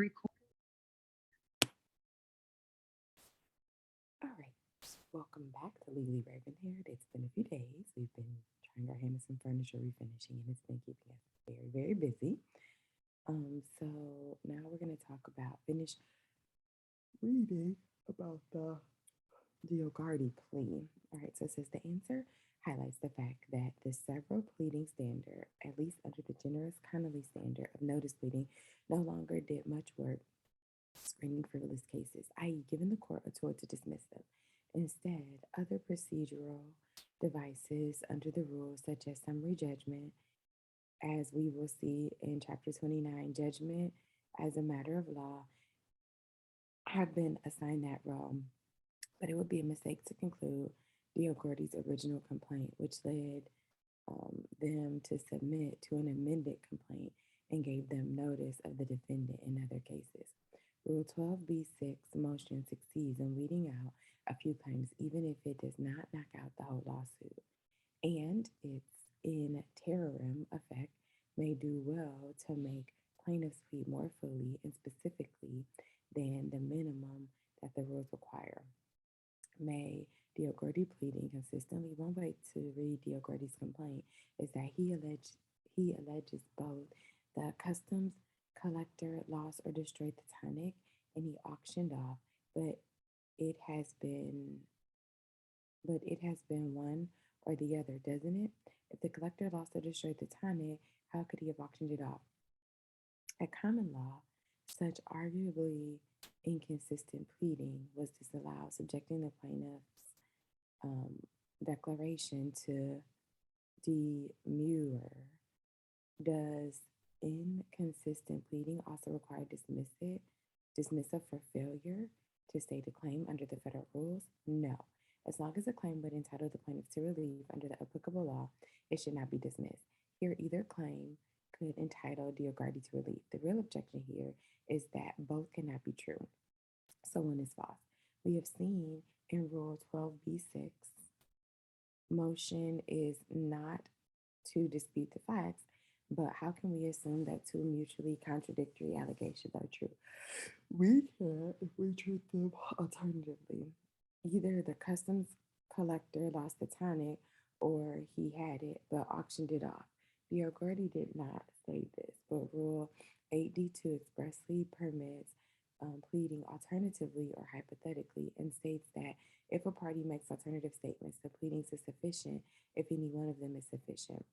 Record. All right, welcome back to Legally Raven here. It's been a few days. We've been trying our hand at some furniture refinishing, and it's been keeping us very busy. So now we're going to talk about finish reading about the Diogardi plea. All right, so it says the answer highlights the fact that the several pleading standard, at least under the generous Connolly standard of notice pleading, no longer did much work screening frivolous cases, i.e., giving the court a tool to dismiss them. Instead, other procedural devices under the rules, such as summary judgment, as we will see in Chapter 29, judgment as a matter of law, have been assigned that role. But it would be a mistake to conclude Diogordi's original complaint, which led them to submit to an amended complaint and gave them notice of the defendant in other cases. Rule 12b6 motion succeeds in weeding out a few claims, even if it does not knock out the whole lawsuit. And its interim effect may do well to make plaintiffs plead more fully and specifically than the minimum that the rules require. May Diogordi pleading consistently. One way to read Diogordi's complaint is that he alleges both the customs collector lost or destroyed the tonic and he auctioned off, but it has been one or the other, doesn't it? If the collector lost or destroyed the tonic, how could he have auctioned it off? At common law, such arguably inconsistent pleading was disallowed, subjecting the plaintiff's declaration to demurrer. Does inconsistent pleading also require dismissal for failure to state a claim under the federal rules? No. As long as a claim would entitle the plaintiff to relief under the applicable law, it should not be dismissed. Here, either claim could entitle Diogordi to relief. The real objection here is that both cannot be true. So one is false. We have seen in Rule 12b6, motion is not to dispute the facts, but how can we assume that two mutually contradictory allegations are true? We can if we treat them alternatively. Either the customs collector lost the tonic or he had it but auctioned it off. Diogordi did not say this, but Rule 8D2 expressly permits pleading alternatively or hypothetically and states that if a party makes alternative statements, the pleadings is sufficient if any one of them is sufficient.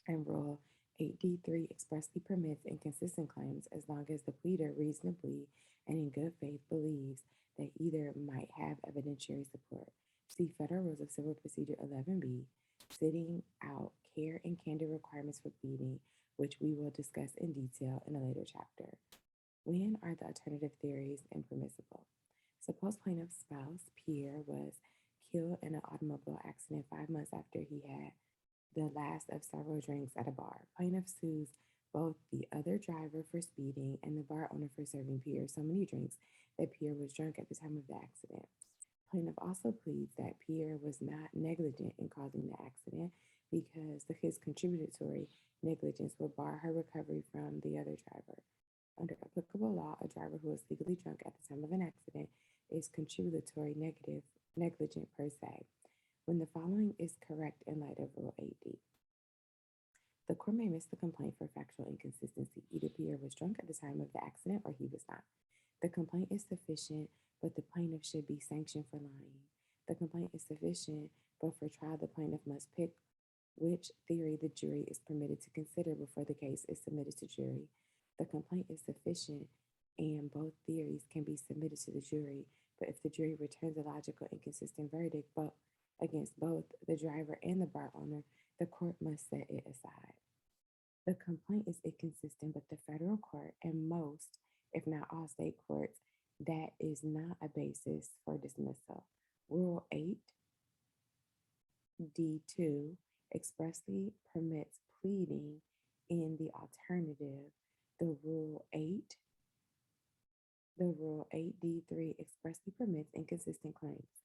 And Rule 8D3 expressly permits inconsistent claims as long as the pleader reasonably and in good faith believes that either might have evidentiary support. See Federal Rules of Civil Procedure 11b, sitting out care and candor requirements for pleading, which we will discuss in detail in a later chapter. When are the alternative theories impermissible? Suppose plaintiff's spouse, Pierre, was killed in an automobile accident 5 months after he had the last of several drinks at a bar. Plaintiff sues both the other driver for speeding and the bar owner for serving Pierre so many drinks that Pierre was drunk at the time of the accident. Plaintiff also pleads that Pierre was not negligent in causing the accident because his contributory negligence will bar her recovery from the other driver. Under applicable law, a driver who is legally drunk at the time of an accident is contributory negligent per se. When the following is correct in light of Rule 8D, the court may miss the complaint for factual inconsistency. Either Pierre was drunk at the time of the accident or he was not. The complaint is sufficient, but the plaintiff should be sanctioned for lying. The complaint is sufficient, but for trial, the plaintiff must pick which theory the jury is permitted to consider before the case is submitted to jury. The complaint is sufficient, and both theories can be submitted to the jury, but if the jury returns a logical, inconsistent verdict against both the driver and the bar owner, the court must set it aside. The complaint is inconsistent, but the federal court and most, if not all state courts, that is not a basis for dismissal. Rule 8D2 expressly permits pleading in the alternative. The Rule 8D3 expressly permits inconsistent claims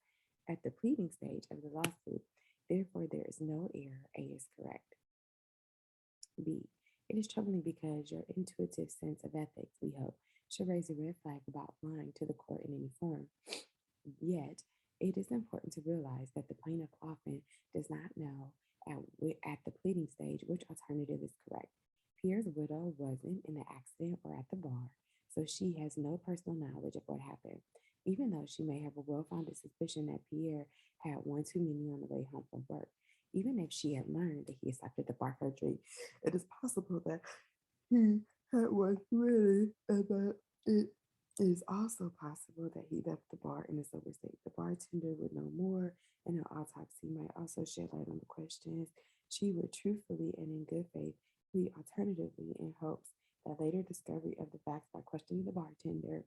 at the pleading stage of the lawsuit. Therefore, there is no error. A is correct. B. It is troubling because your intuitive sense of ethics, we hope, should raise a red flag about lying to the court in any form. Yet, it is important to realize that the plaintiff often does not know at the pleading stage which alternative is correct. Pierre's widow wasn't in the accident or at the bar, so she has no personal knowledge of what happened, even though she may have a well founded suspicion that Pierre had one too many on the way home from work. Even if she had learned that he had stopped at the bar for a drink, it is possible that he had one too many and that it is also possible that he left the bar in a sober state. The bartender would know more, and an autopsy might also shed light on the questions. She would truthfully and in good faith plead alternatively in hopes that later discovery of the facts by questioning the bartender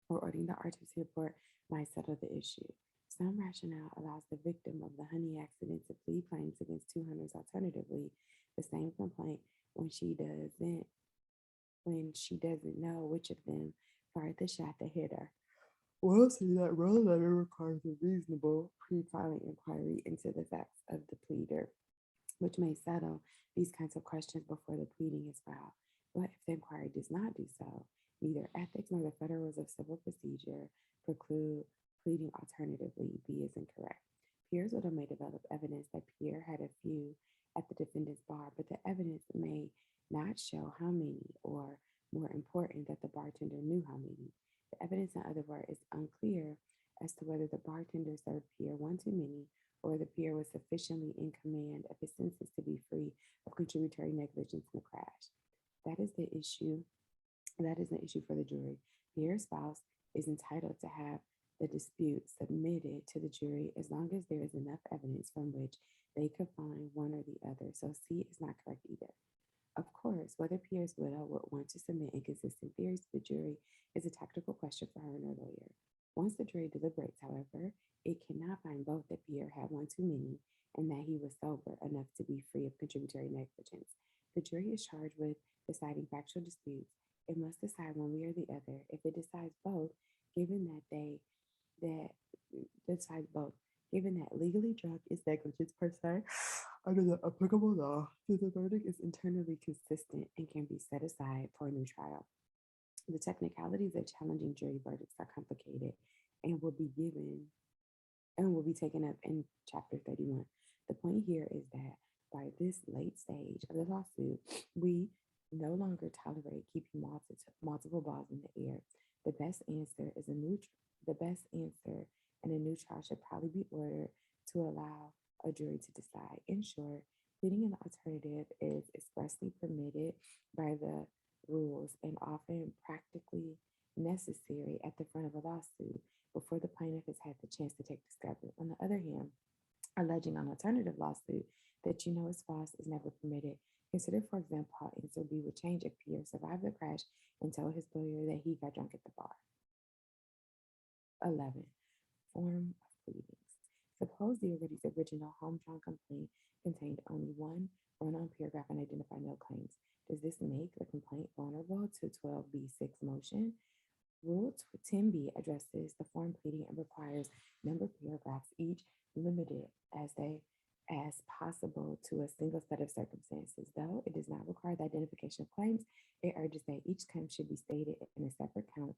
or ordering the autopsy report might settle the issue. Some rationale allows the victim of the honey accident to plead claims against two hunters alternatively, the same complaint when she doesn't know which of them fired the shot that hit her. We'll see that role letter requires a reasonable pre-filing inquiry into the facts of the pleader, which may settle these kinds of questions before the pleading is filed. But if the inquiry does not do so, neither ethics nor the federal rules of civil procedure preclude pleading alternatively. B is incorrect. Pierre's widow may develop evidence that Pierre had a few at the defendant's bar, but the evidence may not show how many, or more important, that the bartender knew how many. The evidence, in other words, is unclear as to whether the bartender served Pierre one too many or whether Pierre was sufficiently in command of his senses to be free of contributory negligence in the crash. That is the issue. That is an issue for the jury. Pierre's spouse is entitled to have the dispute submitted to the jury as long as there is enough evidence from which they could find one or the other. So C is not correct either. Of course, whether Pierre's widow would want to submit inconsistent theories to the jury is a tactical question for her and her lawyer. Once the jury deliberates, however, it cannot find both that Pierre had one too many and that he was sober enough to be free of contributory negligence. The jury is charged with deciding factual disputes. It must decide one way or the other. If it decides both, given that legally drunk is negligence per se, under the applicable law, the verdict is internally consistent and can be set aside for a new trial. The technicalities of challenging jury verdicts are complicated and will be taken up in chapter 31. The point here is that by this late stage of the lawsuit, we no longer tolerate keeping multiple balls in the air. The best answer and a new trial should probably be ordered to allow a jury to decide. In short, pleading an alternative is expressly permitted by the rules and often practically necessary at the front of a lawsuit before the plaintiff has had the chance to take discovery. On the other hand, alleging an alternative lawsuit that you know is false is never permitted. Consider, for example, how answer B would change if Pierre survived the crash and told his lawyer that he got drunk at the bar. 11. Form of pleadings. Suppose the original home-drawn complaint contained only one run-on paragraph and identified no claims. Does this make the complaint vulnerable to 12b6 motion? Rule 10b addresses the form pleading and requires number of paragraphs, each limited as possible to a single set of circumstances. Though it does not require the identification of claims, it urges that each claim should be stated in a separate count.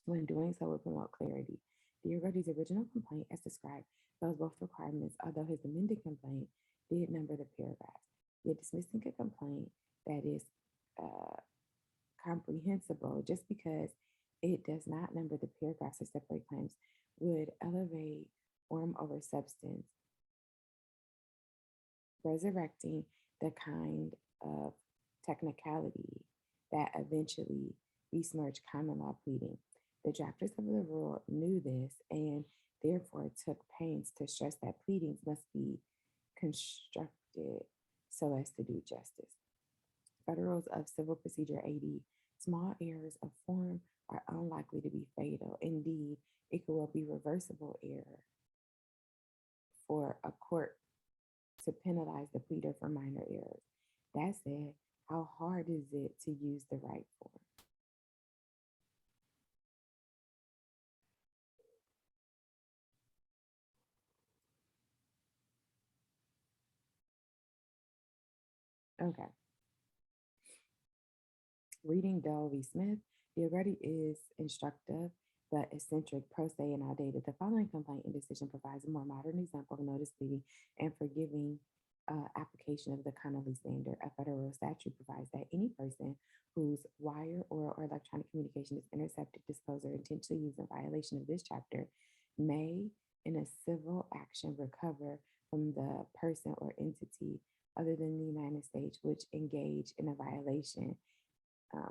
When doing so, will promote clarity. Diagody's original complaint, as described, fills both requirements, although his amended complaint did number the paragraphs. Yet dismissing a complaint that is comprehensible just because it does not number the paragraphs or separate claims would elevate form over substance, resurrecting the kind of technicality that eventually besmirched common law pleading. The drafters of the rule knew this and therefore took pains to stress that pleadings must be constructed so as to do justice. Federal Rules of Civil Procedure 80, small errors of form are unlikely to be fatal. Indeed, it could well be reversible error for a court to penalize the pleader for minor errors. That said, how hard is it to use the right form? Okay. Reading Doe v. Smith, The already is instructive but eccentric, pro se, and outdated. The following complaint and decision provides a more modern example of notice pleading and forgiving application of the Connolly standard. A federal statute provides that any person whose wire, oral, or electronic communication is intercepted, disclosed, or intentionally used in violation of this chapter may, in a civil action, recover from the person or entity other than the United States which engage in a violation.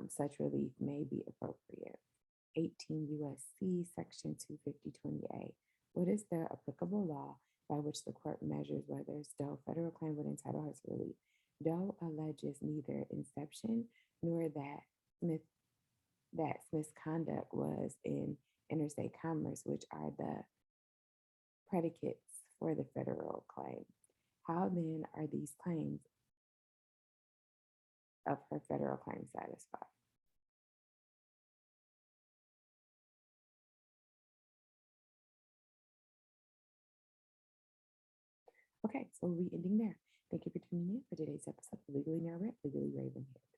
Such relief may be appropriate. 18 USC Section 250-20A. What is the applicable law by which the court measures whether Doe federal claim would entitle her to relief? Doe alleges neither inception nor Smith Smith's conduct was in interstate commerce, which are the predicates for the federal claim. How then are these claims of her federal claim satisfied? Okay, so we'll be ending there. Thank you for tuning in for today's episode of Legally Now Read, Legally Raven here.